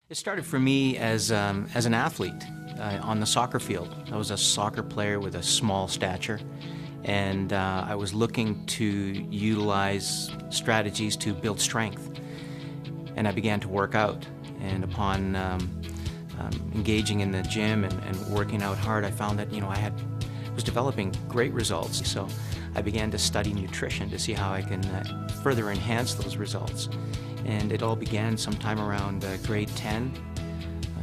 It started for me as an athlete on the soccer field. I was a soccer player with a small stature, and I was looking to utilize strategies to build strength. And I began to work out. And upon engaging in the gym and working out hard, I found that I was developing great results. So I began to study nutrition to see how I can further enhance those results. And it all began sometime around grade 10,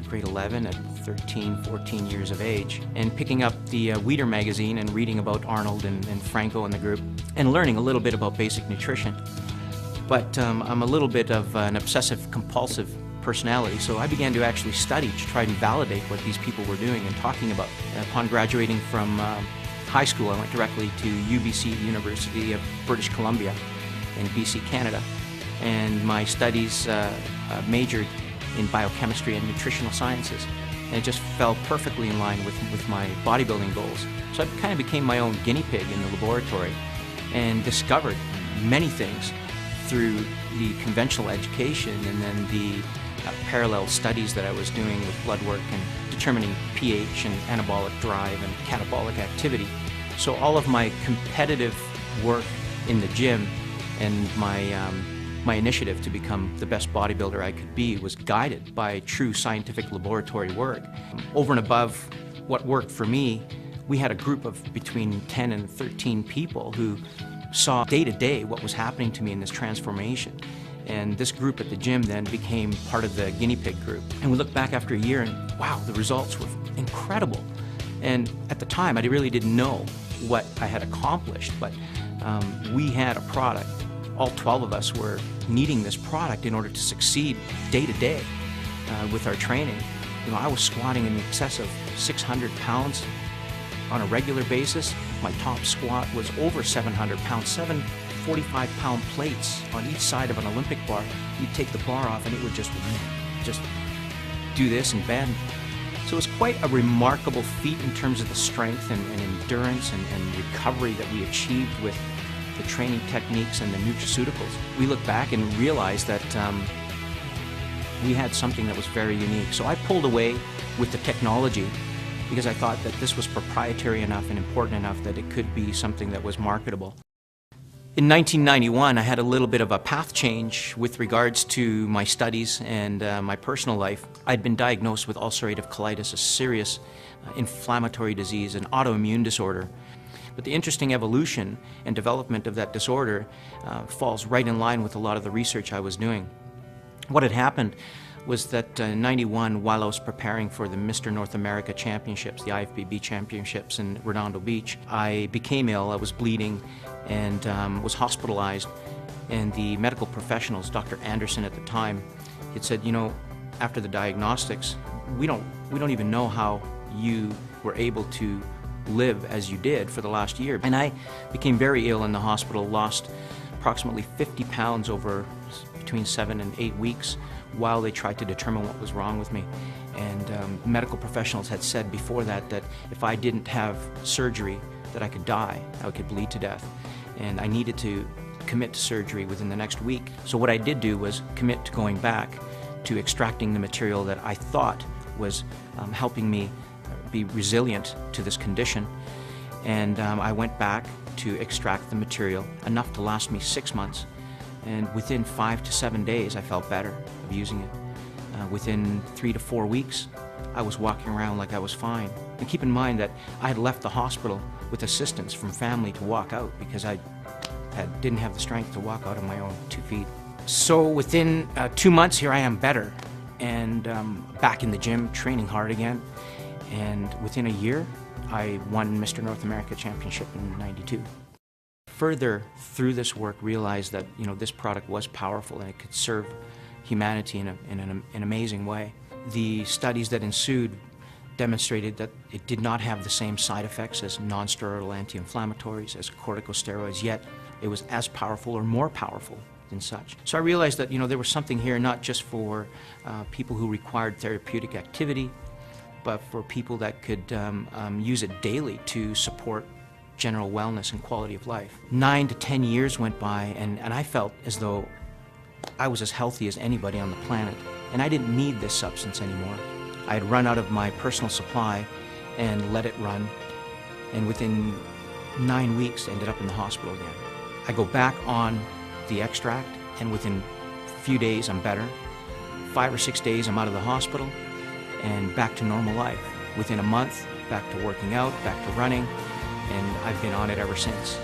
grade 11 at 13, 14 years of age, and picking up the Weider magazine and reading about Arnold and Franco and the group, and learning a little bit about basic nutrition. But I'm a little bit of an obsessive-compulsive personality, so I began to actually study to try to validate what these people were doing and talking about. Upon graduating from high school, I went directly to UBC, University of British Columbia in BC, Canada. And my studies majored in biochemistry and nutritional sciences. And it just fell perfectly in line with my bodybuilding goals. So I kind of became my own guinea pig in the laboratory and discovered many things through the conventional education and then the parallel studies that I was doing with blood work and determining pH and anabolic drive and catabolic activity. So all of my competitive work in the gym and my initiative to become the best bodybuilder I could be was guided by true scientific laboratory work. Over and above what worked for me, we had a group of between 10 and 13 people who saw day to day what was happening to me in this transformation. And this group at the gym then became part of the guinea pig group. And we looked back after a year and wow, the results were incredible. And at the time, I really didn't know what I had accomplished, but we had a product. All 12 of us were needing this product in order to succeed day to day with our training. I was squatting in excess of 600 pounds on a regular basis. My top squat was over 700 pounds, 7 45-pound plates on each side of an Olympic bar. You'd take the bar off and it would just do this and bend. So it was quite a remarkable feat in terms of the strength and endurance and recovery that we achieved with the training techniques and the nutraceuticals. We look back and realize that we had something that was very unique. So I pulled away with the technology because I thought that this was proprietary enough and important enough that it could be something that was marketable. In 1991, I had a little bit of a path change with regards to my studies and my personal life. I'd been diagnosed with ulcerative colitis, a serious inflammatory disease, an autoimmune disorder. But the interesting evolution and development of that disorder falls right in line with a lot of the research I was doing. What had happened was that in '91, while I was preparing for the Mr. North America Championships, the IFBB Championships in Redondo Beach, I became ill. I was bleeding and was hospitalized. And the medical professionals, Dr. Anderson at the time, had said, after the diagnostics, we don't even know how you were able to live as you did for the last year. And I became very ill in the hospital, lost approximately 50 pounds over between 7 and 8 weeks while they tried to determine what was wrong with me. And medical professionals had said before that if I didn't have surgery, that I could die, I could bleed to death. And I needed to commit to surgery within the next week. So what I did do was commit to going back to extracting the material that I thought was helping me be resilient to this condition. And I went back to extract the material, enough to last me 6 months. And within 5 to 7 days, I felt better of using it. Within 3 to 4 weeks, I was walking around like I was fine. And keep in mind that I had left the hospital with assistance from family to walk out because I didn't have the strength to walk out on my own 2 feet. So within 2 months, here I am better and back in the gym, training hard again. And within a year, I won Mr. North America Championship in '92. Further through this work, realized that this product was powerful and it could serve humanity in an amazing way. The studies that ensued demonstrated that it did not have the same side effects as non-steroidal anti-inflammatories, as corticosteroids, yet it was as powerful or more powerful than such. So I realized that there was something here not just for people who required therapeutic activity, but for people that could use it daily to support general wellness and quality of life. 9 to 10 years went by, and I felt as though I was as healthy as anybody on the planet. and I didn't need this substance anymore. I had run out of my personal supply and let it run, and within 9 weeks ended up in the hospital again. I go back on the extract, and within a few days I'm better. 5 or 6 days I'm out of the hospital and back to normal life. Within a month, back to working out, back to running, and I've been on it ever since.